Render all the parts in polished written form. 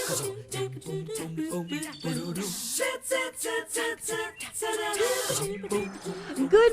Good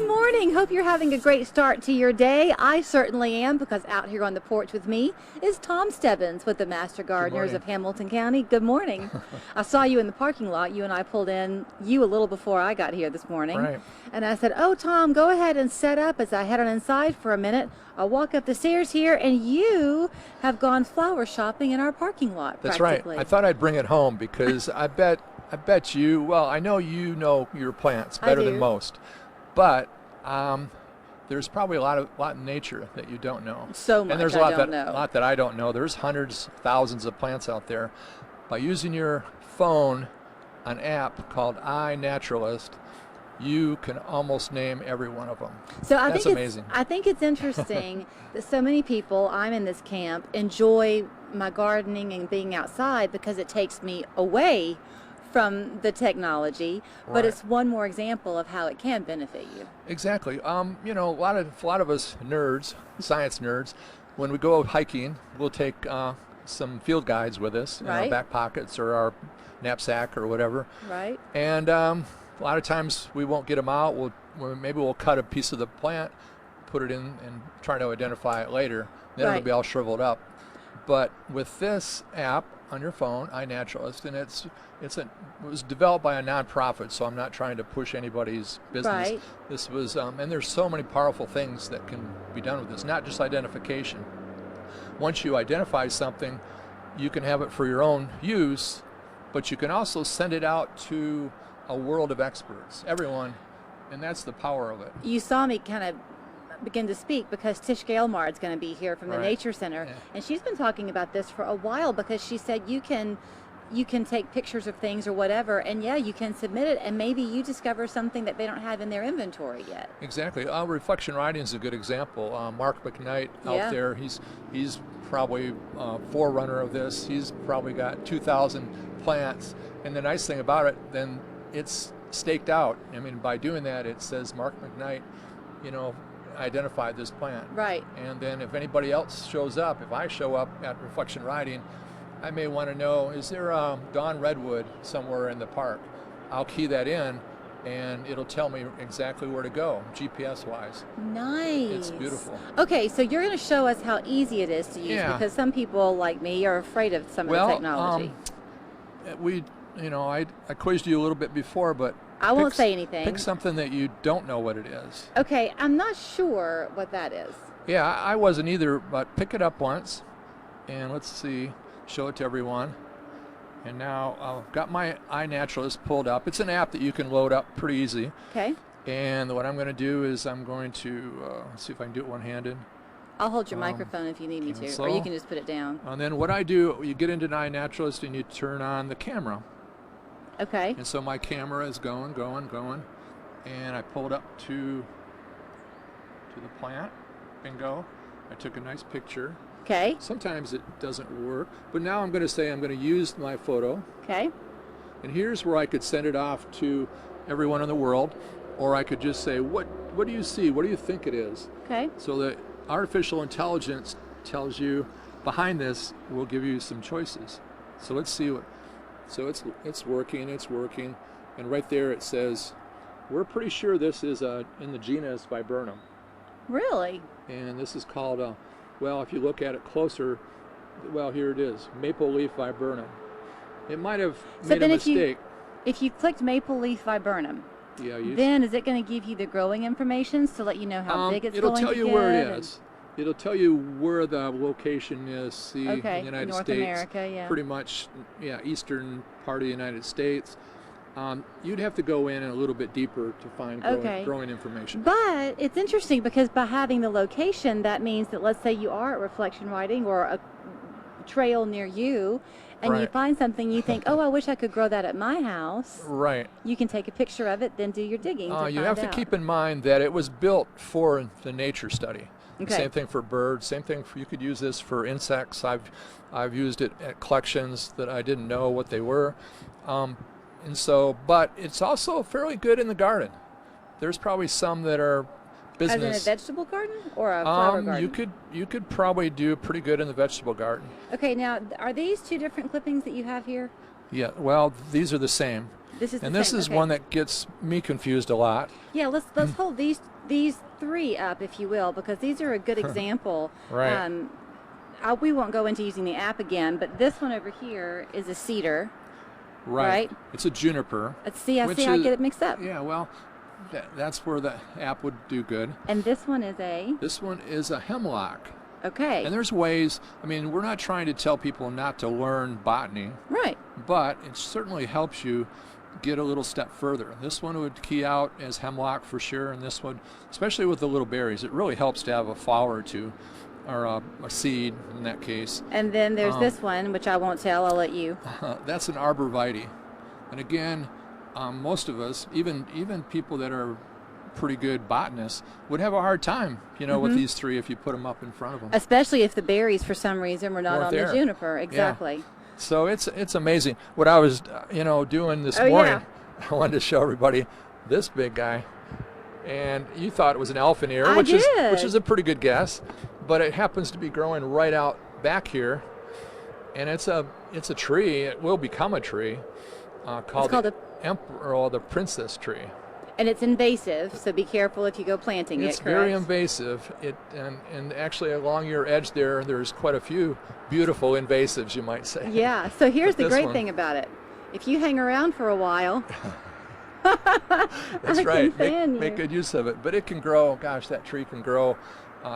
morning. Hope you're having a great start to your day. I certainly am, because out here on the porch with me is Tom Stebbins with the Master Gardeners of Hamilton County. Good morning. I saw you in the parking lot. You and I pulled in a little before I got here this morning. Right. And I said, oh, Tom, go ahead and set up as I head on inside for a minute. I'll walk up the stairs here, and you have gone flower shopping in our parking lot. That's right. I thought I'd bring it home because I bet you, well, I know you know your plants better than most, but there's probably a lot in nature that you don't know. So much, and there's a lot that I don't know. There's hundreds, thousands of plants out there. By using your phone, an app called iNaturalist, you can almost name every one of them. So That's amazing. I think it's interesting that so many people, I'm in this camp, enjoy my gardening and being outside because it takes me away from the technology, but it's one more example of how it can benefit you. Exactly. You know, a lot of us nerds, science nerds, when we go hiking, we'll take some field guides with us in our back pockets or our knapsack or whatever. Right. And a lot of times we won't get them out. Maybe we'll cut a piece of the plant, put it in, and try to identify it later. Then it'll be all shriveled up. But with this app on your phone, iNaturalist, and it was developed by a nonprofit, so I'm not trying to push anybody's business. Right. This was, and there's so many powerful things that can be done with this, not just identification. Once you identify something, you can have it for your own use, but you can also send it out to a world of experts, everyone, and that's the power of it. You saw me kind of begin to speak because Tish Gailmar is going to be here from the Nature Center, and she's been talking about this for a while because she said you can take pictures of things or whatever, and you can submit it, and maybe you discover something that they don't have in their inventory yet. Exactly. Reflection writing is a good example. Mark McKnight out there, he's probably a forerunner of this. He's probably got 2,000 plants, and the nice thing about it, then it's staked out. I mean, by doing that, it says Mark McKnight, identified this plant. Right. And then if anybody else shows up, if I show up at Reflection Riding, I may want to know, is there a Dawn Redwood somewhere in the park? I'll key that in, and it'll tell me exactly where to go, GPS-wise. Nice. It's beautiful. Okay, so you're going to show us how easy it is to use because some people like me are afraid of some of the technology. I quizzed you a little bit before, but I won't say anything. Pick something that you don't know what it is. Okay, I'm not sure what that is. Yeah, I wasn't either, but pick it up once, and let's see, show it to everyone. And now I've got my iNaturalist pulled up. It's an app that you can load up pretty easy. Okay. And what I'm going to do is I'm going to see if I can do it one-handed. I'll hold your microphone if you need me to, or you can just put it down. And then what I do, you get into iNaturalist and you turn on the camera. Okay. And so my camera is going, and I pull it up to the plant. Bingo. I took a nice picture. Okay. Sometimes it doesn't work, but now I'm going to say I'm going to use my photo. Okay. And here's where I could send it off to everyone in the world, or I could just say, what do you see? What do you think it is? Okay. So the artificial intelligence tells you behind this will give you some choices. So let's see what. So it's working, and right there it says, we're pretty sure this is in the genus Viburnum. Really? And this is called, if you look at it closer, here it is, maple leaf viburnum. It might have made a mistake. If you clicked maple leaf viburnum, then is it going to give you the growing information to let you know how big it's going to get? It'll tell you where it is. It'll tell you where the location is. In the United North States, America, pretty much, eastern part of the United States. You'd have to go in a little bit deeper to find growing information. But it's interesting because by having the location, that means that let's say you are at Reflection Riding or a trail near you, and you find something you think, oh, I wish I could grow that at my house. Right. You can take a picture of it, then do your digging to you have to keep in mind that it was built for the nature study. Okay. Same thing for birds. Same thing you could use this for insects. I've used it at collections that I didn't know what they were, but it's also fairly good in the garden. There's probably some that are business. As in a vegetable garden or a flower garden? You could probably do pretty good in the vegetable garden. Okay, now are these two different clippings that you have here? Yeah, well, these are the same. This is and the this same. is Okay. one that gets me confused a lot. Yeah, let's hold these three up, if you will, because these are a good example. Right. We won't go into using the app again, but this one over here is a cedar. Right. It's a juniper. See, I get it mixed up. Yeah, well, that's where the app would do good. And this one is a? This one is a hemlock. Okay. And there's ways, I mean, we're not trying to tell people not to learn botany. Right. But it certainly helps you get a little step further. This one would key out as hemlock for sure, and this one, especially with the little berries, it really helps to have a flower or two, or a seed in that case. And then there's this one, which I won't tell, I'll let you. That's an arborvitae. And again, most of us, even people that are pretty good botanists, would have a hard time, with these three if you put them up in front of them. Especially if the berries, for some reason, were not Weren't on there. the juniper. Exactly. Yeah. So it's amazing. What I was, doing this morning, I wanted to show everybody this big guy. And you thought it was an elfin ear, which is a pretty good guess, but it happens to be growing right out back here. And it's a tree. It will become a tree called the emperor or the princess tree. And it's invasive, so be careful if you go planting it. It's very invasive. And actually along your edge there's quite a few beautiful invasives, you might say. Yeah. So here's the great thing about it: if you hang around for a while, that's right. Make good use of it. But it can grow. Gosh, that tree can grow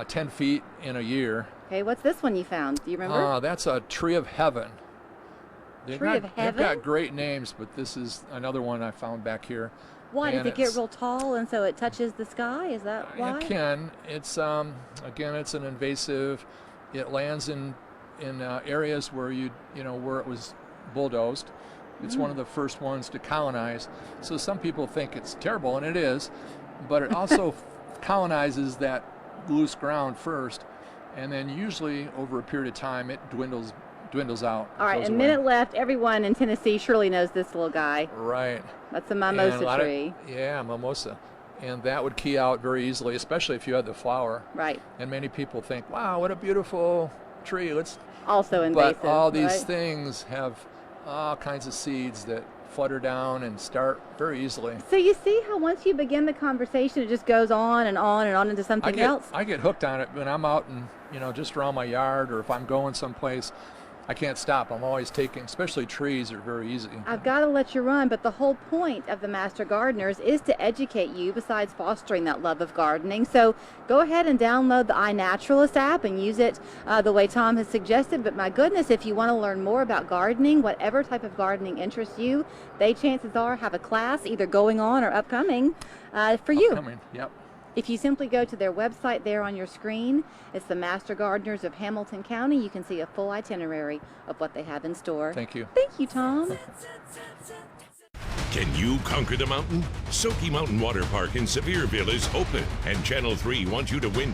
10 feet in a year. Okay. What's this one you found? Do you remember? That's a tree of heaven. Tree of heaven. They've got great names, but this is another one I found back here. Why, does it get real tall and so it touches the sky? Is that why? It can. It's again, it's an invasive. It lands in areas where where it was bulldozed. It's one of the first ones to colonize. So some people think it's terrible, and it is, but it also colonizes that loose ground first, and then usually over a period of time it dwindles out. All right, a minute left. Everyone in Tennessee surely knows this little guy. Right. That's a mimosa tree. Mimosa. And that would key out very easily, especially if you had the flower. Right. And many people think, wow, what a beautiful tree. Also invasive. But all these things have all kinds of seeds that flutter down and start very easily. So you see how once you begin the conversation, it just goes on and on and on into something else? I get hooked on it when I'm out and, just around my yard, or if I'm going someplace. I can't stop. I'm always taking, especially trees are very easy. I've got to let you run, but the whole point of the Master Gardeners is to educate you besides fostering that love of gardening. So go ahead and download the iNaturalist app and use it the way Tom has suggested. But my goodness, if you want to learn more about gardening, whatever type of gardening interests you, they chances are have a class either going on or upcoming for you. Upcoming, yep. If you simply go to their website there on your screen, it's the Master Gardeners of Hamilton County. You can see a full itinerary of what they have in store. Thank you. Thank you, Tom. Can you conquer the mountain? Soaky Mountain Water Park in Sevierville is open, and Channel 3 wants you to win